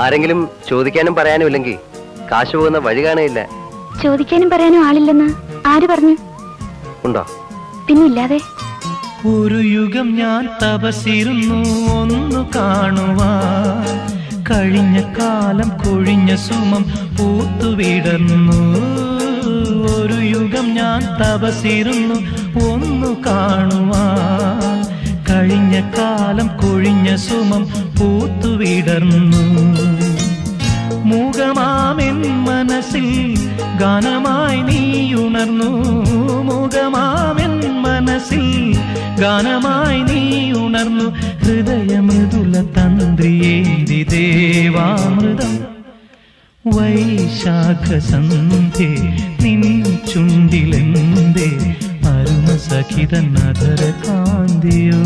ആരെങ്കിലും ചോദിക്കാനും പറയാനും ഇല്ലെങ്കിൽ കാശ് പോകുന്ന വഴി കാണുകയില്ല. ചോദിക്കാനും പറയാനും ആളില്ലെന്ന് ആര് പറഞ്ഞു? ഉണ്ടോ? പിന്നില്ലാതെ. ഒരു യുഗം ഞാൻ തപസിരുന്നു ഒന്നു കാണുവാൻ, കഴിഞ്ഞ കാലം കൊഴിഞ്ഞ സുമം പൂത്തുവിടർന്നു. ഒരു യുഗം ഞാൻ തപസിരുന്നു ഒന്നു കാണുവാൻ, കഴിഞ്ഞ കാലം കൊഴിഞ്ഞ സുമം പൂത്തുവിടർന്നു. മൂകമാമെൻ മനസ്സിൽ ഗാനമായി നീ ഉണർന്നു. മൂകമാമെൻ മനസ്സിൽ ഗാനമായി നീ ഉണർന്നു. ഹൃദയമൃദുല തന്ത്രിയേന്തി ദേവാമൃതം വൈശാഖ സന്ധ്യേ നിൻ ചുണ്ടിലെന്തേ അരുണ സഖിതൻ അധര കാന്തിയോ.